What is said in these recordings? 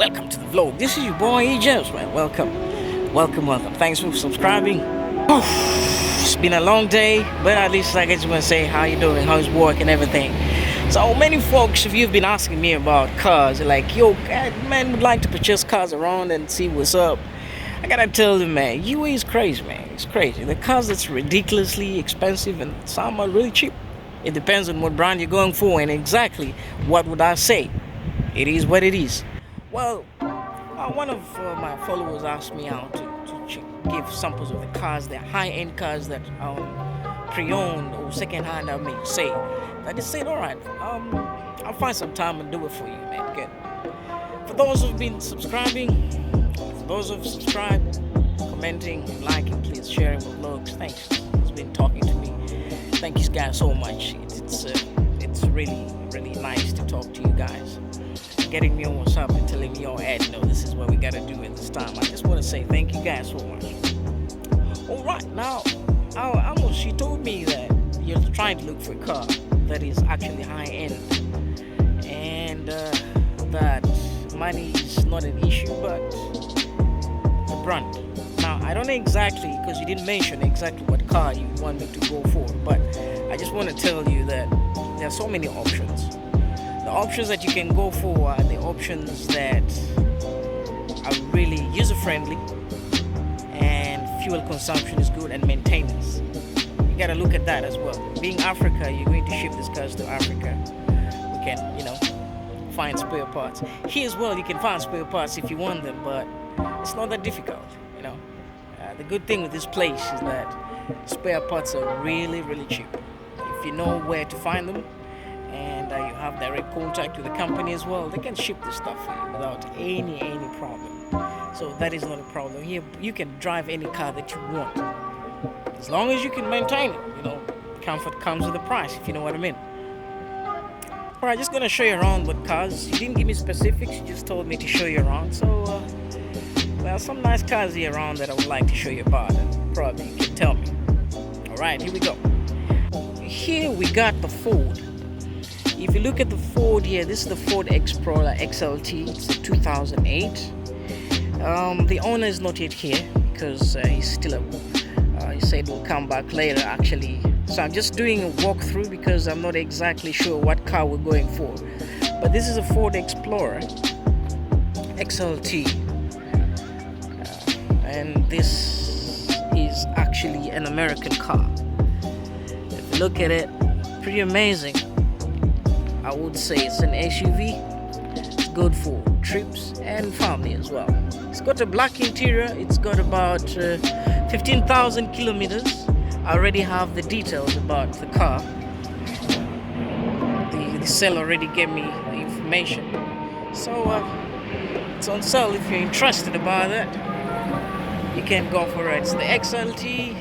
welcome to the vlog. This is your boy James, man. Welcome. Thanks for subscribing. It's been a long day, but at least I just want to say how you doing, how's work and everything. So many folks, if you've been asking me about cars, like, yo, man, would like to purchase cars around and see what's up. I gotta tell you, man, UAE is crazy, man. It's crazy. The cars that's ridiculously expensive and some are really cheap. It depends on what brand you're going for and exactly what would I say. It is what it is. Well, one of my followers asked me out to give samples of the cars, the high-end cars that pre-owned or second-hand, I may say. I just said, all right, I'll find some time and do it for you, man. Good. For those who've been subscribing, for those who've subscribed, commenting, liking, please sharing my vlogs. Thanks. It's been talking to me. Thank you guys so much. It's really nice to talk to you guys. Getting me on WhatsApp and telling me, this is what we gotta do at this time. I just want to say thank you guys so much. All right, now, she told me that you're trying to look for a car that is actually high end, and that money is not an issue, but the brand. Now, I don't know exactly, because you didn't mention exactly what car you want me to go for, but I just want to tell you that there are so many options. The options that you can go for are the options that are really user-friendly and fuel consumption is good and maintenance. You gotta look at that as well. Being Africa, you're going to ship these cars to Africa. We can, find spare parts. Here as well, you can find spare parts if you want them, but it's not that difficult, The good thing with this place is that spare parts are really cheap. If you know where to find them, and you have direct contact with the company as well, they can ship this stuff for you without any problem. So that is not a problem. Here you can drive any car that you want, as long as you can maintain it. Comfort comes with a price, if you know what I mean. Alright, just gonna show you around what cars. You didn't give me specifics, you just told me to show you around. So there are some nice cars here around that I would like to show you about, and probably you can tell me. Alright, here we go. Here we got the Ford. If you look at the Ford here, this is the Ford Explorer XLT. It's a 2008. The owner is not yet here because he's still he said he'll come back later, actually. So I'm just doing a walkthrough because I'm not exactly sure what car we're going for. But this is a Ford Explorer XLT. And this is actually an American car. If you look at it, pretty amazing. I would say it's an SUV. It's good for trips and family as well. It's got a black interior. It's got about 15,000 kilometers. I already have the details about the car. The seller already gave me the information. So it's on sale if you're interested about that. You can go for it. It's the XLT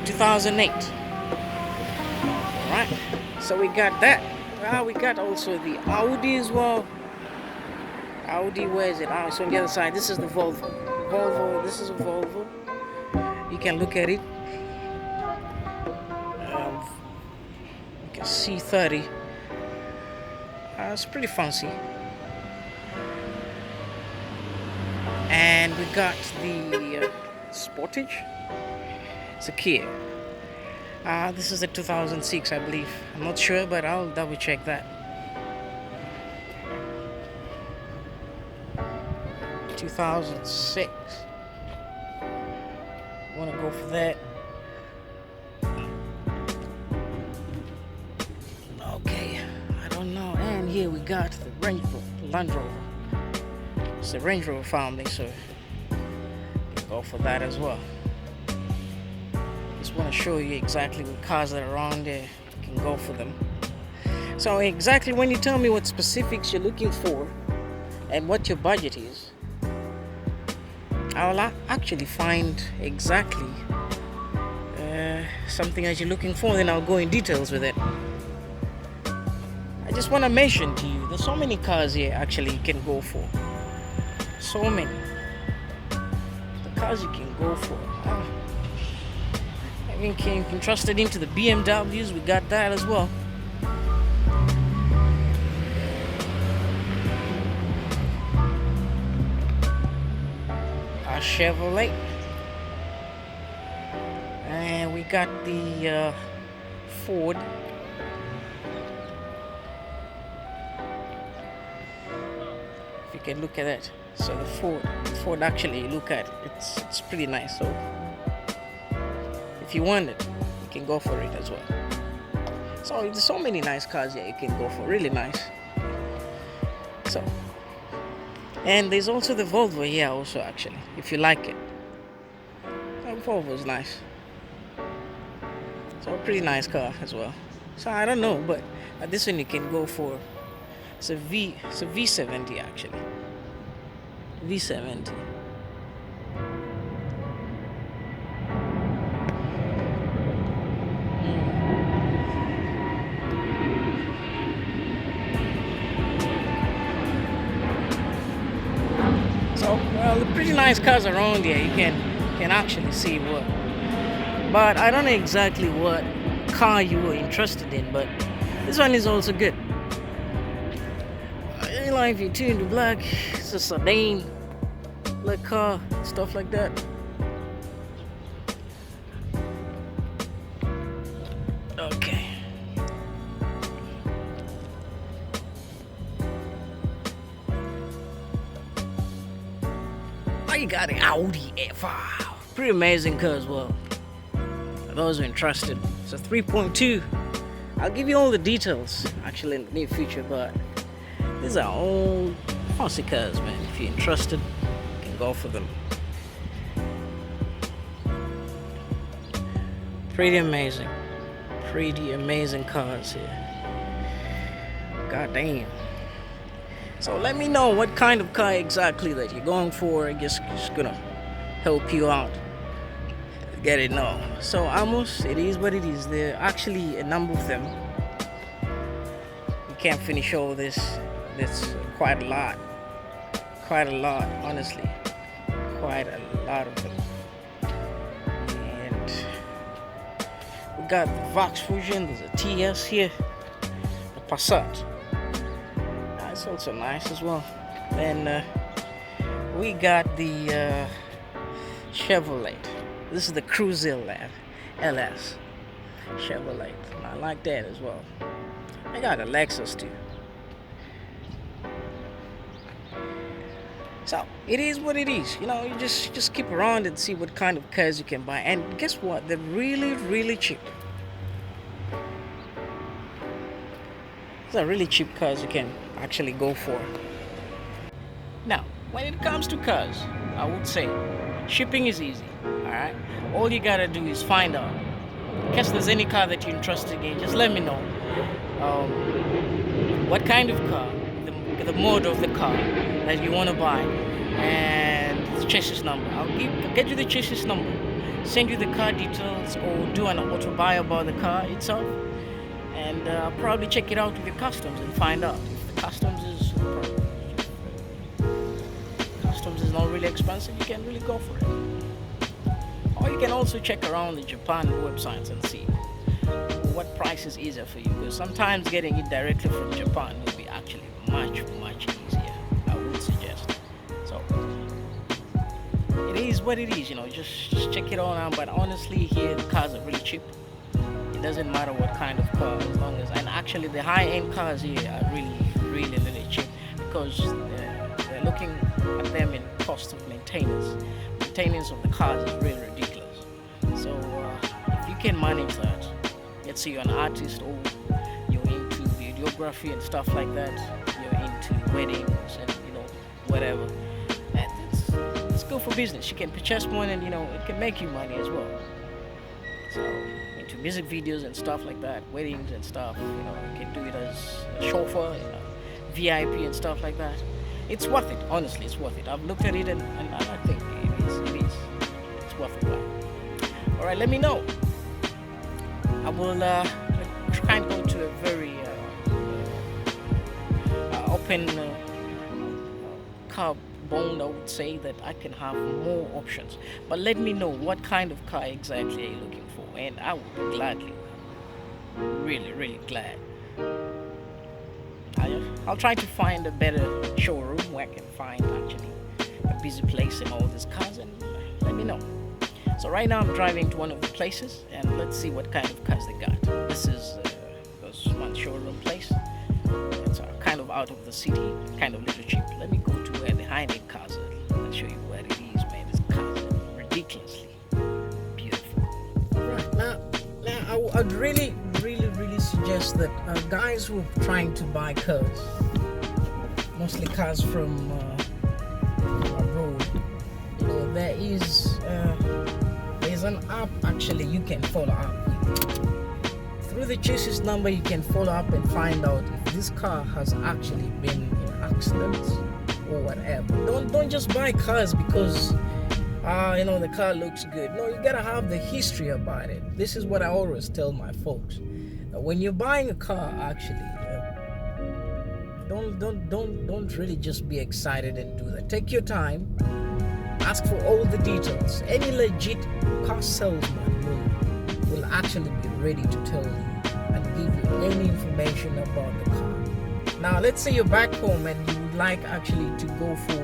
2008. Alright. So we got that. We got also the Audi as well. Audi, where is it? It's on the other side. This is the Volvo. This is a Volvo. You can look at it. C30. It's pretty fancy. And we got the Sportage. It's a Kia. This is a 2006, I believe. I'm not sure, but I'll double check that. 2006. Want to go for that? Okay, I don't know. And here we got the Land Rover. It's the Range Rover family, so go for that as well. Just want to show you exactly what cars that are around there. You can go for them. So exactly when you tell me what specifics you're looking for and what your budget is, I'll actually find exactly something that you're looking for, then I'll go in details with it. I just want to mention to you, there's so many cars here actually you can go for. So many. The cars you can go for. I mean, can you interested into the BMWs? We got that as well. Chevrolet. And we got the Ford. If you can look at that. So the Ford actually, look at it. It's pretty nice. So if you want it, you can go for it as well. So there's so many nice cars here you can go for. Really nice. So, and there's also the Volvo here also, actually, if you like it. The Volvo is nice. So a pretty nice car as well. So I don't know, but this one you can go for. It's a V70 actually. V70. So, well, pretty nice cars around here. You can actually see what. But I don't know exactly what car you were interested in, but this one is also good. If you're tuned to black, it's a sedan, black car, stuff like that. Okay. I got an Audi A5. Pretty amazing car as well. For those who are interested, it's a 3.2. I'll give you all the details actually in the near future, but these are all fancy cars, man. If you're interested, you can go for them. Pretty amazing cars here. God damn. So let me know what kind of car exactly that you're going for. I guess just gonna help you out. Get it now. So Amos, it is what it is. There are actually a number of them. You can't finish all this. That's quite a lot, honestly, quite a lot of them. And we got the Volkswagen, there's a TS here, the Passat, that's also nice as well. Then we got the Chevrolet. This is the Cruze LS Chevrolet. I like that as well. I got a Lexus too. So it is what it is, you know. You just keep around and see what kind of cars you can buy. And guess what? They're really cheap. These are really cheap cars you can actually go for. Now, when it comes to cars, I would say shipping is easy. All right. All you gotta do is find out. In case there's any car that you're interested in, just let me know. What kind of car, the mode of the car that you want to buy, and the chassis number. I'll get you the chassis number, send you the car details, or do an auto buy about the car itself, and probably check it out with your customs and find out if the customs is not really expensive. You can really go for it. Or you can also check around the Japan websites and see what price is easier for you, because sometimes getting it directly from Japan will be actually much easier, I would suggest. So it is what it is, you know. Just check it all out. But honestly, here the cars are really cheap. It doesn't matter what kind of car, as long as, and actually the high-end cars here are really cheap, because they're looking at them in cost of maintenance. Maintenance of the cars is really ridiculous. So if you can manage that, let's say you're an artist or you're into videography and stuff like that, you're into weddings and whatever, and it's good for business. You can purchase one, and it can make you money as well. So into music videos and stuff like that, weddings and stuff, you can do it as a chauffeur, VIP and stuff like that. It's worth it. Honestly, it's worth it. I've looked at it and I think it is. It's worth it. All right, let me know. I will try and go to a very open car bone. I would say that I can have more options. But let me know what kind of car exactly are you looking for, and I would be gladly, really glad. I'll try to find a better showroom where I can find actually a busy place and all these cars, and let me know. So right now I'm driving to one of the places, and let's see what kind of cars they got. This is one showroom place. It's kind of out of the city, kind of little cheap. Let me go to where the high-end cars are. I'll show you where it is, man. This cars are ridiculously beautiful. Right now I'd really suggest that guys who are trying to buy cars, mostly cars from abroad, there's an app actually you can follow up with. Through the chassis number you can follow up and find out if this car has actually been in accidents or whatever. Don't just buy cars because the car looks good. No, you gotta have the history about it. This is what I always tell my folks. When you're buying a car, actually, don't really just be excited and do that. Take your time. Ask for all the details. Any legit car salesman will actually be ready to tell you and give you any information about the car. Now, let's say you're back home and you would like actually to go for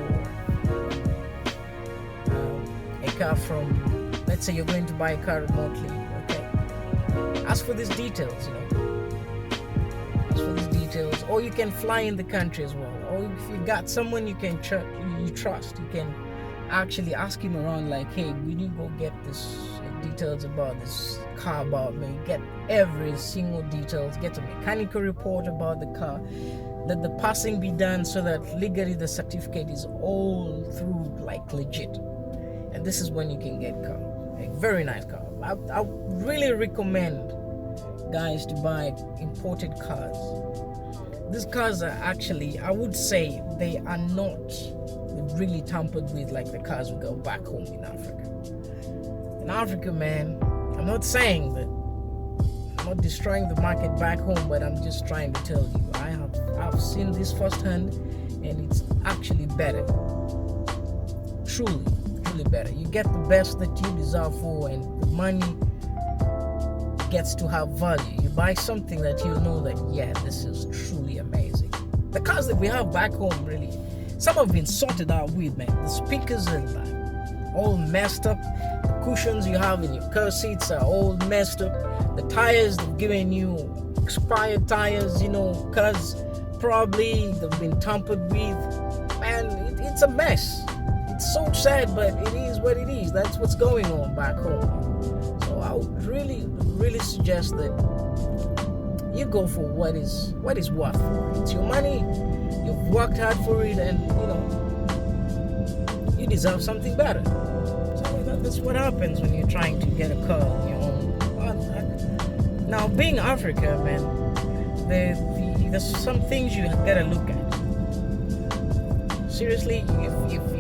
a car from, let's say you're going to buy a car remotely. Okay, ask for these details. Ask for these details, or you can fly in the country as well. Or if you got someone you can trust, you can actually ask him around, like, hey, will you go get this details about this car about me? Get every single details. Get a mechanical report about the car. Let the passing be done so that legally the certificate is all through, like, legit. And this is when you can get car. A very nice car. I really recommend guys to buy imported cars. These cars are actually, I would say, they are not really tampered with like the cars we got back home in Africa. In Africa, man, I'm not saying that I'm not destroying the market back home, but I'm just trying to tell you, I've seen this firsthand, and it's actually better. Truly better. You get the best that you deserve for, and the money gets to have value. You buy something that you know that, yeah, this is truly amazing. The cars that we have back home, really, some have been sorted out with, man. The speakers are like all messed up. The cushions you have in your car seats are all messed up. The tires, they've given you expired tires, cars probably they've been tampered with. Man, it's a mess. It's so sad, but it is what it is. That's what's going on back home. So I would really suggest that you go for what is worth for it. It's your money. You've worked hard for it, and you deserve something better. So that's what happens when you're trying to get a car on your own. Now, being Africa, man, there's some things you gotta look at. Seriously, if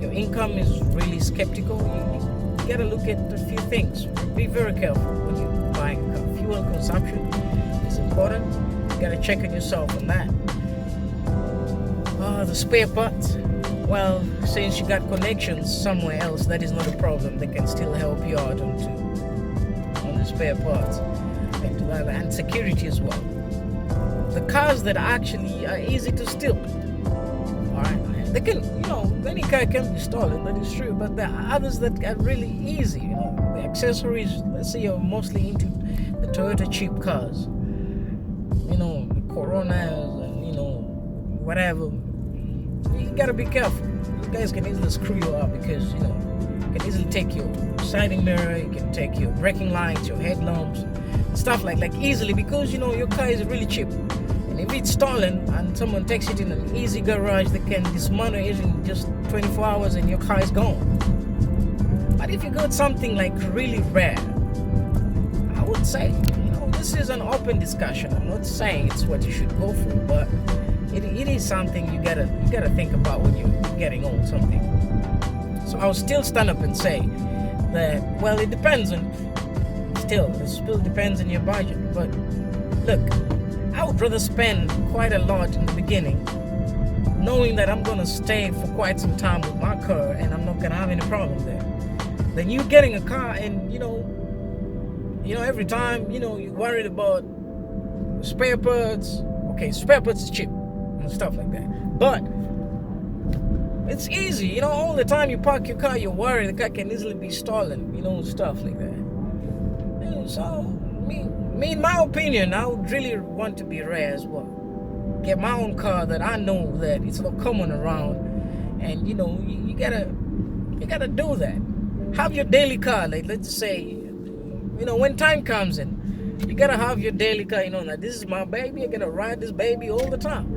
your income is really skeptical, you gotta look at a few things. Be very careful when you're buying a car. Fuel consumption is important. You gotta check on yourself on that. The spare parts, well, since you got connections somewhere else, that is not a problem. They can still help you out on the spare parts and security as well. The cars that actually are easy to steal, alright, they can, any car can be stolen, that is true, but there are others that are really easy. The accessories, let's say you're mostly into the Toyota cheap cars, the Coronas and whatever. You gotta be careful. These guys can easily screw you up because you can easily take your siding mirror, you can take your braking lights, your headlamps, stuff like easily, because your car is really cheap. And if it's stolen and someone takes it in an easy garage, they can dismantle it in just 24 hours and your car is gone. But if you got something like really rare, I would say this is an open discussion. I'm not saying it's what you should go for, but it is something you gotta think about when you're getting old something. So I'll still stand up and say that, well, it depends on, it still depends on your budget. But look, I would rather spend quite a lot in the beginning, knowing that I'm gonna stay for quite some time with my car and I'm not gonna have any problem there, than you getting a car and every time you're worried about spare parts. Okay, spare parts is cheap and stuff like that, but It's easy, you know. All the time you park your car, you're worried the car can easily be stolen, you know, stuff like that. And so, in my opinion, I would really want to be rare as well. Get my own car that I know that it's not common around, and you know, you gotta do that. Have your daily car, like let's just say, you know, when time comes in, you gotta have your daily car. You know, like this is my baby. I gotta ride this baby all the time.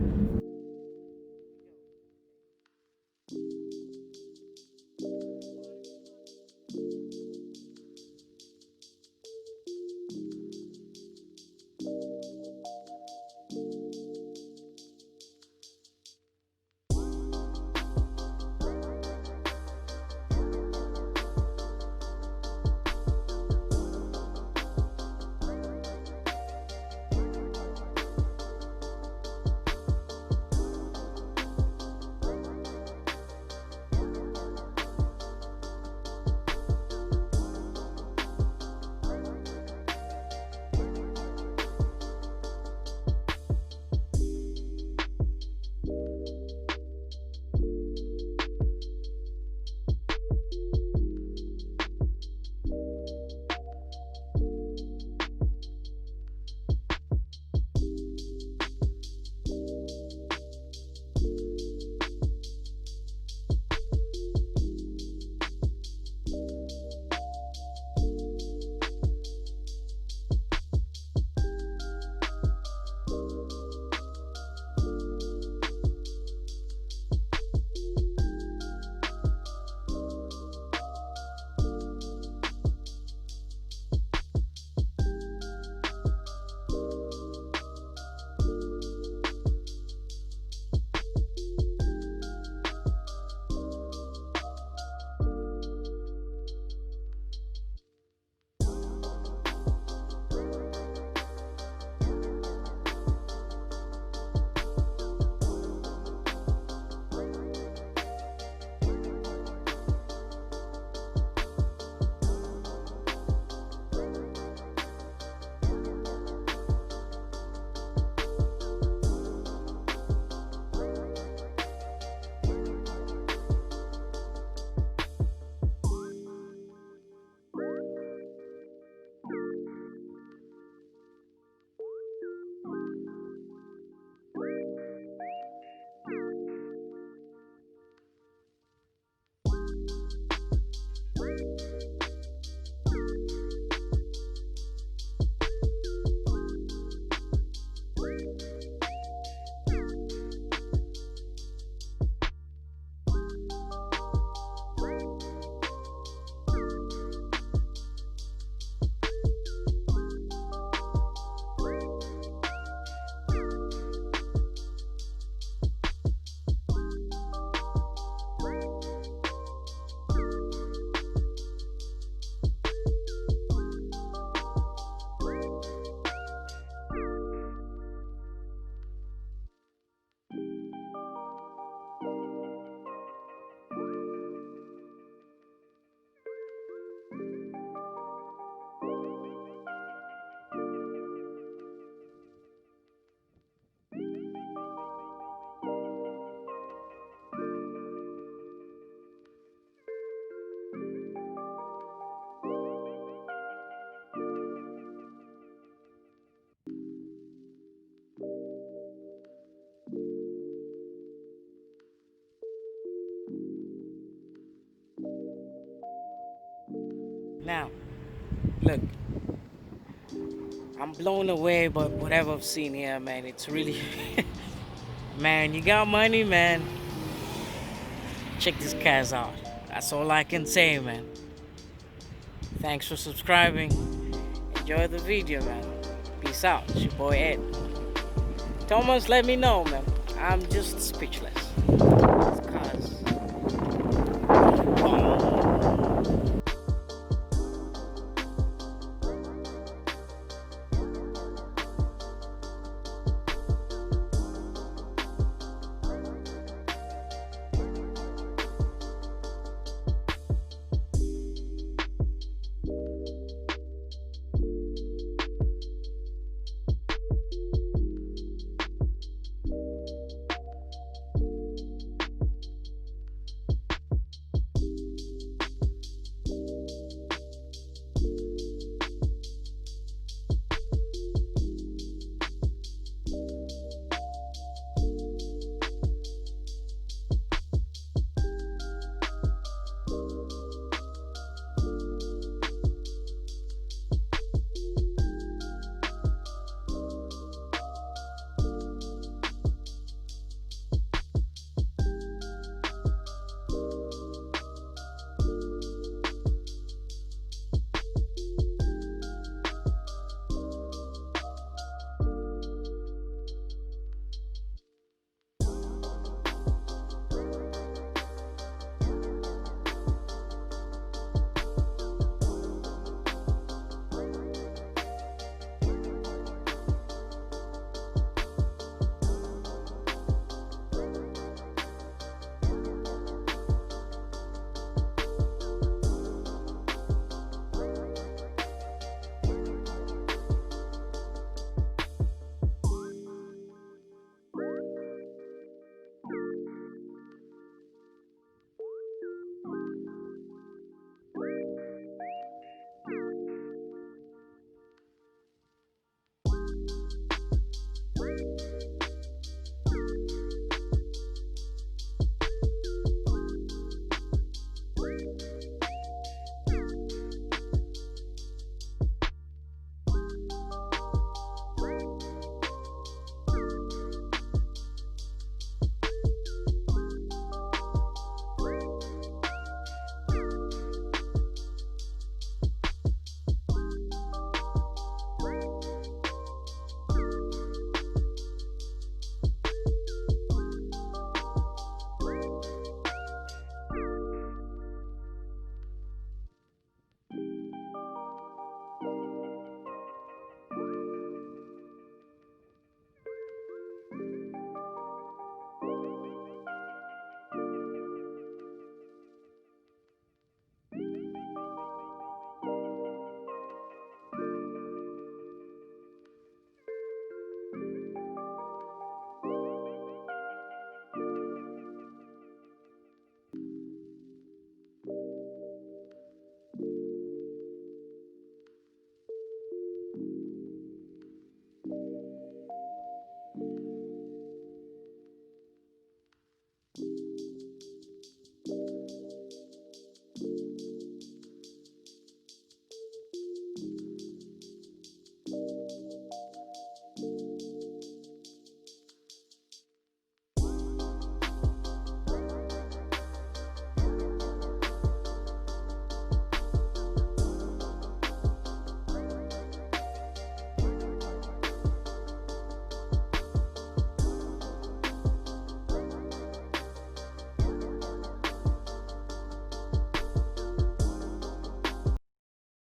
Now, look, I'm blown away by whatever I've seen here, man. It's really, man, you got money, man. Check these cars out. That's all I can say, man. Thanks for subscribing. Enjoy the video, man. Peace out. It's your boy Ed. Thomas, let me know, man. I'm just speechless. These cars.